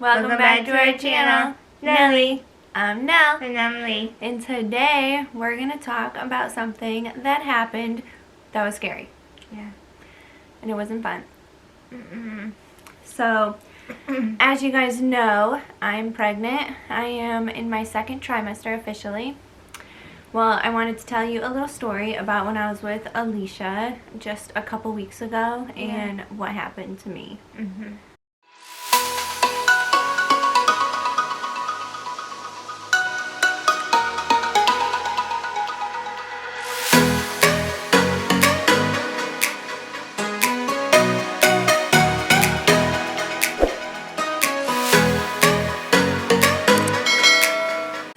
Welcome back to our channel, Nelly. I'm Nell. And I'm Lee. And today we're going to talk about something that happened that was scary. Yeah. And it wasn't fun. So, as you guys know, I'm pregnant. I am in my second trimester officially. Well, I wanted to tell you a little story about when I was with Alicia just a couple weeks ago and what happened to me.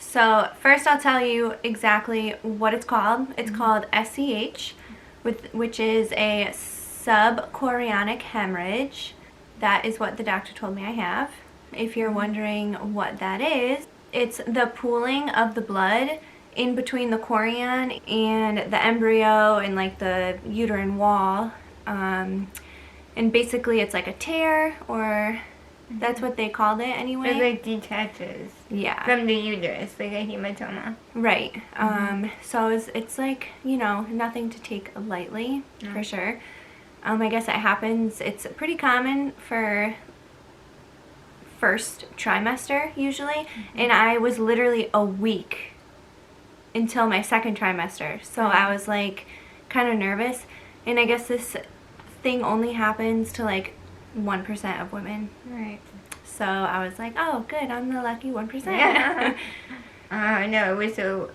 So first I'll tell you exactly what it's called. It's called SCH, which is a subchorionic hemorrhage. That is what the doctor told me I have. If you're wondering what that is, it's the pooling of the blood in between the chorion and the embryo and like the uterine wall. And basically it's like a tear, or that's what they called it anyway. It like detaches. Yeah. From the uterus, like a hematoma. Right. So it's like, you know, nothing to take lightly, for sure. I guess it happens, it's pretty common for first trimester usually, and I was literally a week until my second trimester. So I was like kind of nervous, and I guess this thing only happens to like 1% of women. Right. So I was like, oh good, I'm the lucky 1%. Yeah. No, it was so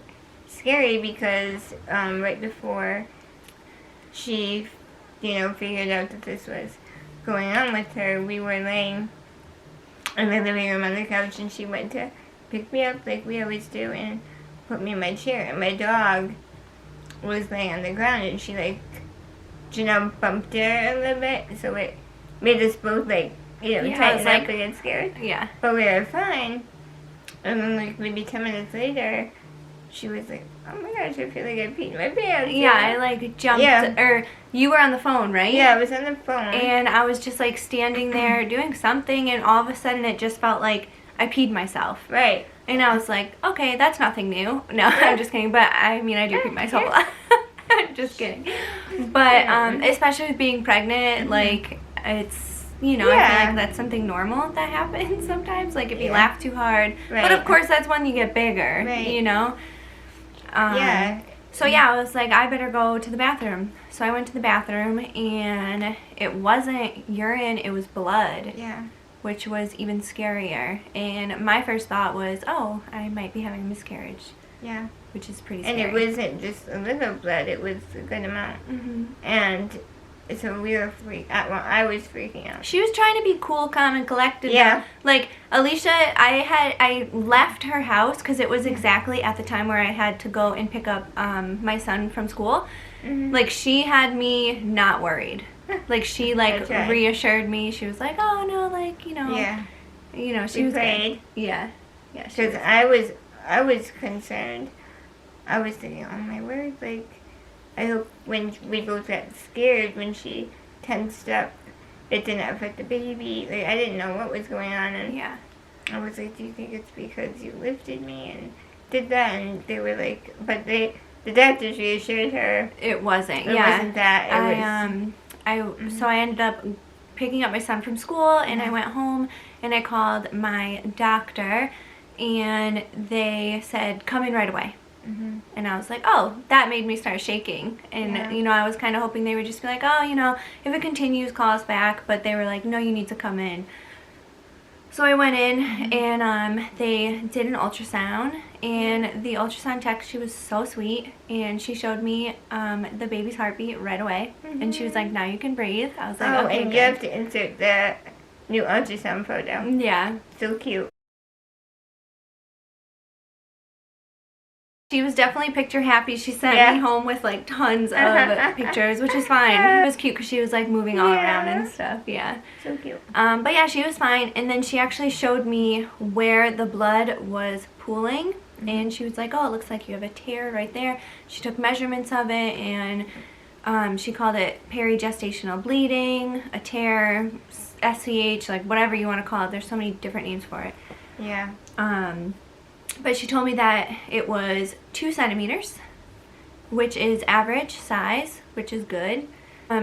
scary because right before she, figured out that this was going on with her, we were laying in the living room on the couch, and she went to pick me up like we always do and put me in my chair, and my dog was laying on the ground, and she bumped her a little bit, so it made us both tighten up and get scared. Yeah. But we were fine. And then like maybe 10 minutes later, she was like, oh my gosh, I feel like I peed my pants. Yeah, I like jumped, or you were on the phone, right? Yeah, I was on the phone. And I was just like standing there doing something, and all of a sudden it just felt like I peed myself. Right. And I was like, okay, that's nothing new. No, I'm just kidding. But I mean, I do pee myself a lot. Just kidding. But especially with being pregnant, like it's, I feel like that's something normal that happens sometimes. Like if you laugh too hard. Right. But of course, that's when you get bigger, So yeah, I was like, I better go to the bathroom. So I went to the bathroom, and it wasn't urine, it was blood. Yeah. Which was even scarier. And my first thought was, oh, I might be having a miscarriage. Yeah. Which is pretty scary. And it wasn't just a little blood, it was a good amount. And so we were I was freaking out. She was trying to be cool, calm, and collected. Yeah. Like, Alicia, I left her house because it was exactly at the time where I had to go and pick up my son from school. Like, she had me not worried. Like, she, reassured me. She was like, oh, no, Yeah. She was prayed. Good. Yeah. Yeah. Because I was concerned. I was thinking, oh my word, like, I hope when we both got scared, when she tensed up, it didn't affect the baby. Like, I didn't know what was going on, and I was like, do you think it's because you lifted me and did that? And they were like, but the doctors reassured her. It wasn't. It wasn't that. So I ended up picking up my son from school, and I went home, and I called my doctor, and they said, come in right away. And I was like, oh, that made me start shaking. And, I was kind of hoping they would just be like, oh, if it continues, call us back. But they were like, no, you need to come in. So I went in, and they did an ultrasound. And the ultrasound tech, she was so sweet. And she showed me the baby's heartbeat right away. And she was like, now you can breathe. I was like, okay, and you have to insert the new ultrasound photo. Yeah. So cute. She was definitely picture happy. She sent me home with like tons of pictures, which is fine. It was cute because she was like moving all around and stuff. Yeah. So cute. But yeah, she was fine. And then she actually showed me where the blood was pooling. And she was like, oh, it looks like you have a tear right there. She took measurements of it, and she called it perigestational bleeding, a tear, SCH, like whatever you want to call it. There's so many different names for it. Yeah. But she told me that it was 2 centimeters, which is average size, which is good.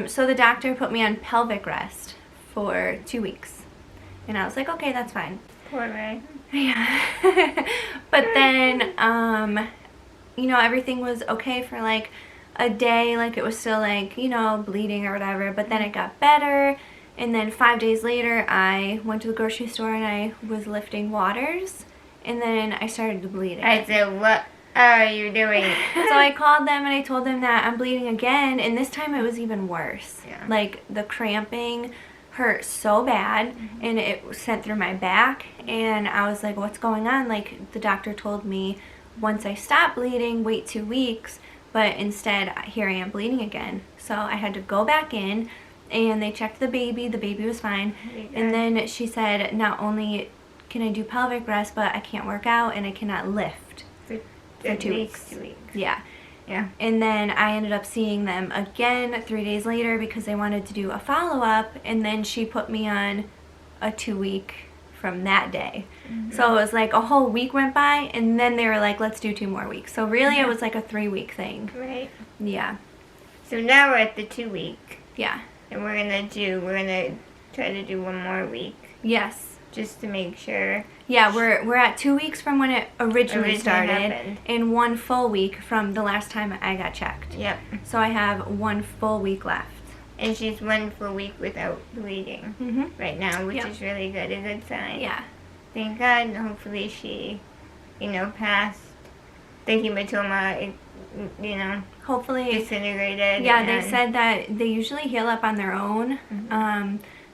So the doctor put me on pelvic rest for 2 weeks. And I was like, okay, that's fine. Poor Ray. Yeah. But then, you know, everything was okay for like a day. Like it was still like, you know, bleeding or whatever. But then it got better. And then 5 days later, I went to the grocery store and I was lifting waters. And then I started to bleed again. I said, what are you doing? So I called them and I told them that I'm bleeding again. And this time it was even worse. Yeah. Like the cramping hurt so bad, and it was sent through my back, and I was like, what's going on? Like the doctor told me once I stop bleeding, wait 2 weeks, but instead here I am bleeding again. So I had to go back in, and they checked the baby was fine. And then she said, not only can I do pelvic rest, but I can't work out and I cannot lift for 2 weeks. 2 weeks. Yeah. Yeah. And then I ended up seeing them again 3 days later because they wanted to do a follow-up, and then she put me on a 2-week from that day. So it was like a whole week went by, and then they were like, let's do 2 more weeks. So really it was like a 3-week thing. Right. Yeah. So now we're at the 2 week. Yeah. And we're gonna try to do 1 more week. Yes. Just to make sure. Yeah, we're at 2 weeks from when it originally started, happened. and 1 full week from the last time I got checked. Yep. So I have 1 full week left. And she's 1 full week without bleeding right now, which is really good. A good sign. Yeah. Thank God. And hopefully she, you know, passed the hematoma, you know, Hopefully. disintegrated. Yeah, they said that they usually heal up on their own.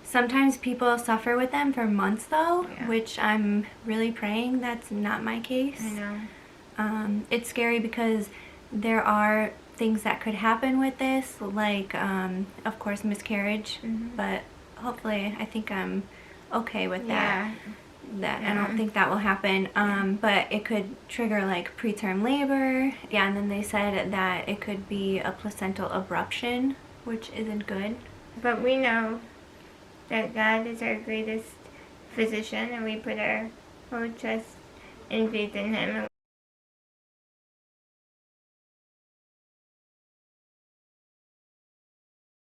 Sometimes people suffer with them for months though, which I'm really praying that's not my case. I know. It's scary because there are things that could happen with this, like, of course, miscarriage, but hopefully I think I'm okay with that. I don't think that will happen, but it could trigger like preterm labor. Yeah, and then they said that it could be a placental abruption, which isn't good. But we know that God is our greatest physician, and we put our whole trust and faith in Him.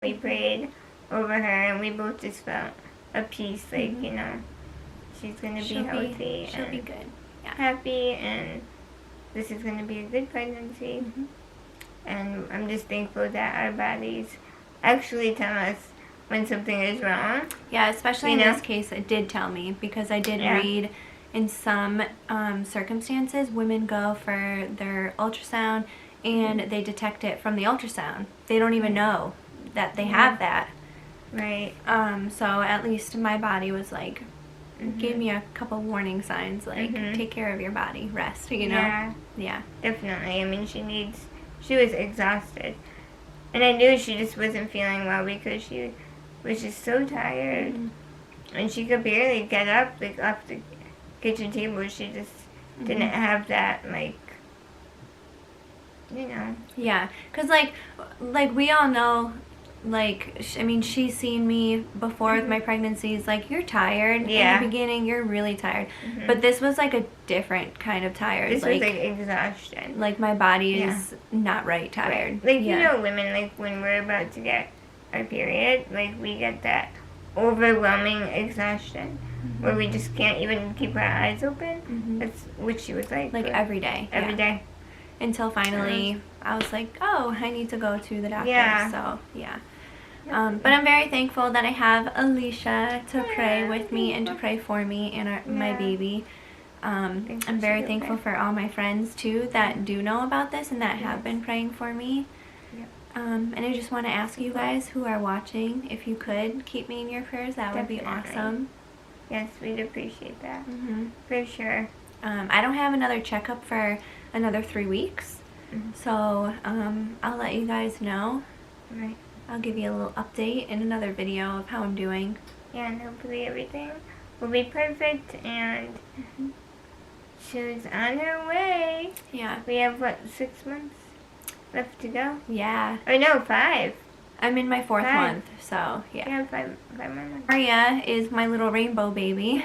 We prayed over her, and we both just felt a peace, like, you know, she's going to be healthy. She'll be good. Yeah. Happy, and this is going to be a good pregnancy. And I'm just thankful that our bodies actually tell us when something is wrong. Yeah, especially in this case, it did tell me, because I did read in some circumstances, women go for their ultrasound and they detect it from the ultrasound. They don't even know that they have that. Right. So at least my body was like, gave me a couple warning signs, like, take care of your body, rest, you know? Yeah. Definitely. I mean, she was exhausted. And I knew she just wasn't feeling well because she was just so tired. And she could barely get up, like, off the kitchen table. She just didn't have that, like, you know. Yeah, because, like we all know, like, I mean, she's seen me before with my pregnancies. Like, you're tired in the beginning. You're really tired. But this was, like, a different kind of tired. This was, like, exhaustion. Like, my body is not right tired. Right. Like, you know, women, like, when we're about to get our period, like, we get that overwhelming exhaustion where we just can't even keep our eyes open. That's what she was like. Like, every day. Every day. Until finally, I was like, oh, I need to go to the doctor. So, yeah. But I'm very thankful that I have Alicia to pray with me and to pray for me and my baby. I'm very thankful for all my friends, too, that do know about this and that have been praying for me. And I just want to ask you guys who are watching, if you could keep me in your prayers, that would be awesome. Yes, we'd appreciate that. For sure. I don't have another checkup for another 3 weeks, so I'll let you guys know. Right. I'll give you a little update in another video of how I'm doing. Yeah, and hopefully everything will be perfect, and she's on her way. Yeah. We have, what, 6 months left to go? Yeah. Or no, 5. I'm in my 4th 5. month, so yeah. Yeah, 5 months. Maria is my little rainbow baby,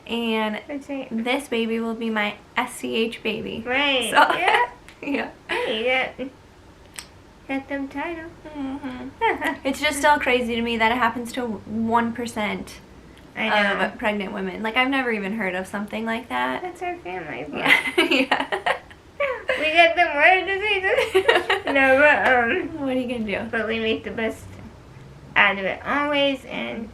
and That's right. this baby will be my SCH baby. Right. So, Yeah. yeah. Hey, got them title. It's just still crazy to me that it happens to 1% I know. of pregnant women. Like, I've never even heard of something like that. That's our family. Yeah. Yeah. We got them rare diseases. No, but What are you gonna do? but we make the best out of it always, and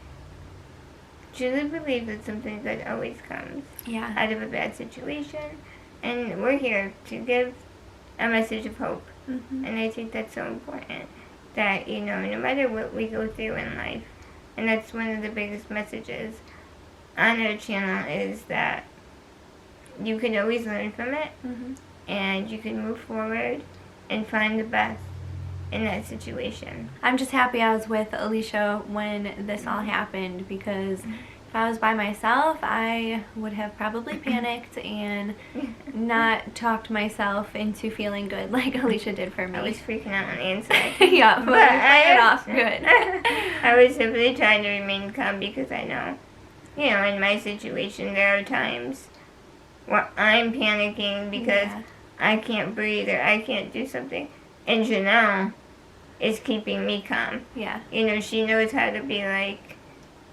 truly believe that something good always comes Yeah. out of a bad situation, and we're here to give a message of hope. Mm-hmm. And I think that's so important, that, you know, no matter what we go through in life, and that's one of the biggest messages on our channel, is that you can always learn from it, Mm-hmm. and you can move forward and find the best in that situation. I'm just happy I was with Alicia when this all happened, because if I was by myself, I would have probably panicked and not talked myself into feeling good like Alicia did for me. I was freaking out on the inside. Yeah, but I it off good. I was simply trying to remain calm, because I know, you know, in my situation there are times where I'm panicking because Yeah. I can't breathe or I can't do something. And Janelle is keeping me calm. Yeah. You know, she knows how to be like,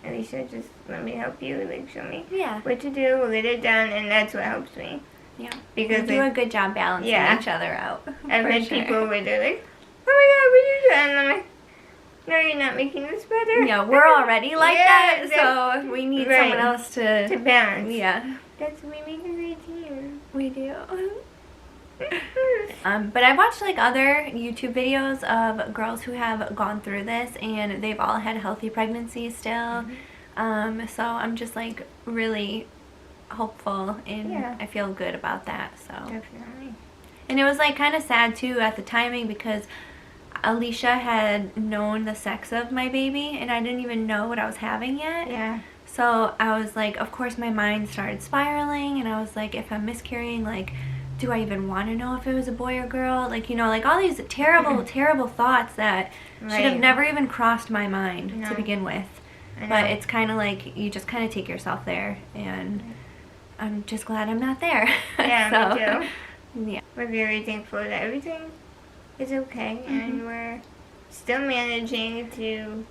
Alicia, just let me help you, like, show me Yeah. what to do, we'll get it done, and that's what helps me. Yeah. Because We do a good job balancing Yeah. each other out. I've for had sure. people where they're like, oh my god, what are you doing? And I'm like, no, you're not making this better. Yeah, we're already like Yeah, that, so we need right. someone else To balance. Yeah, That's we make a great team. we do. But I've watched like other YouTube videos of girls who have gone through this, and they've all had healthy pregnancies still. So I'm just like really hopeful, and Yeah. I feel good about that. So, Definitely. and it was like kind of sad too at the timing, because Alicia had known the sex of my baby, and I didn't even know what I was having yet. Yeah. So I was like, of course my mind started spiraling, and I was like, if I'm miscarrying, like, do I even want to know if it was a boy or girl? Like, you know, like all these terrible, terrible thoughts that should have Right. never even crossed my mind No. to begin with. I But know. it's kind of like, you just kind of take yourself there, and I'm just glad I'm not there. Yeah, me too. Yeah. We're very thankful that everything is okay, and we're still managing to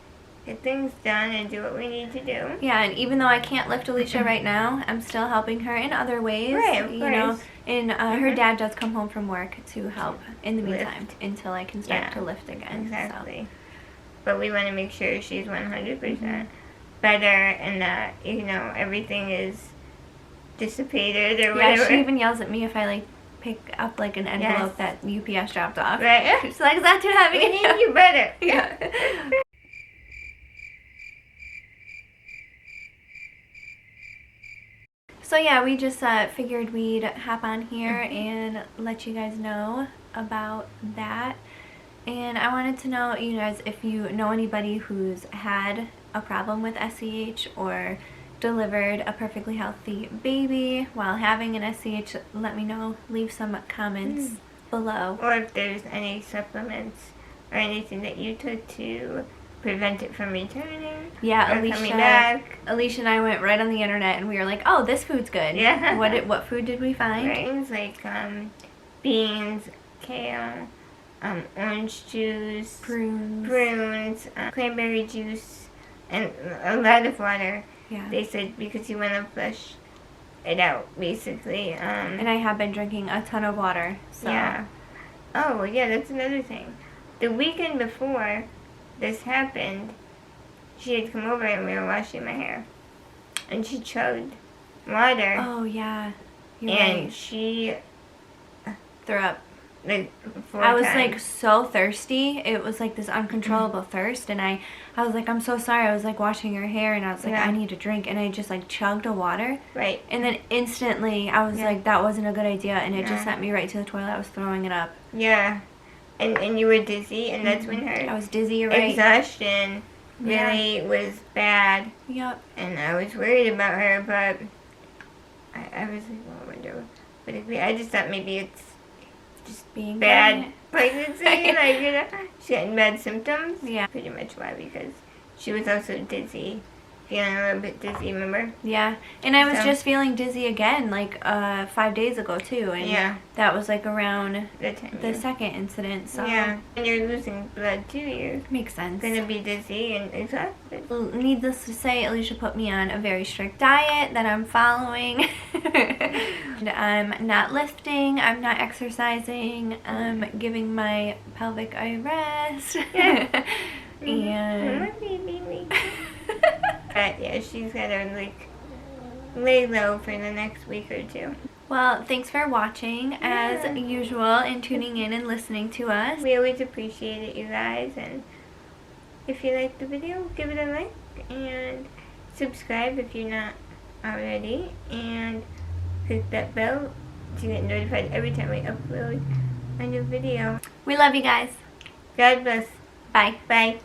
get things done and do what we need to do. Yeah, and even though I can't lift Alicia right now, I'm still helping her in other ways. Right, of you know, course. and her dad does come home from work to help in the Lift. meantime until I can start Yeah, to lift again. Exactly. But we want to make sure she's 100% better, and that, you know, everything is dissipated or So, yeah, whatever. she even yells at me if I like pick up like an envelope Yes. that UPS dropped off. Right. She's like, is that too heavy? We need you better. Yeah. So yeah, we just figured we'd hop on here and let you guys know about that. And I wanted to know, you guys, if you know anybody who's had a problem with SCH or delivered a perfectly healthy baby while having an SCH, let me know. Leave some comments below. Or if there's any supplements or anything that you took to prevent it from returning. Yeah, or coming back. Alicia and I went right on the internet and we were like, oh, this food's good. Yeah. What food did we find? Things like beans, kale, orange juice, Prunes. cranberry juice, and a lot of water. Yeah. They said because you want to flush it out, basically. And I have been drinking a ton of water. So. Yeah. Oh, yeah, that's another thing. The weekend before this happened, she had come over and we were washing my hair. And she chugged water. Oh, yeah. You're and right. she Threw up. like 4 I was times. like so thirsty. It was like this uncontrollable thirst, and I was like, I'm so sorry. I was like washing her hair, and I was like, Yeah. I need a drink, and I just like chugged a water, Right. and then instantly I was Yeah. like, that wasn't a good idea, and it just No. sent me right to the toilet. I was throwing it up. Yeah. And you were dizzy, and that's when I her was dizzy. You're right. exhaustion Yeah. really was bad. Yep. And I was worried about her, but I was like, well, I wonder what it be. I just thought maybe it's just Being bad pregnant. pregnancy. Like, you know, she's getting bad symptoms. Yeah. Pretty much why, because she was also dizzy. Feeling a little bit dizzy, remember? Yeah, and I was So- just feeling dizzy again, like 5 days ago too, and Yeah. that was like around That time. the second incident. So Yeah. And you're losing blood too. You're makes sense. gonna be dizzy and exhausted. Well, needless to say, Alicia put me on a very strict diet that I'm following. And I'm not lifting, I'm not exercising, I'm giving my pelvic a rest. Yeah. And Baby. But yeah, she's gotta like lay low for the next week or two. well, thanks for watching as Yeah. usual and tuning in and listening to us. We always appreciate it, you guys, and if you like the video, give it a like and subscribe if you're not already, and click that bell to get notified every time we upload a new video. We love you guys. God bless. Bye. Bye.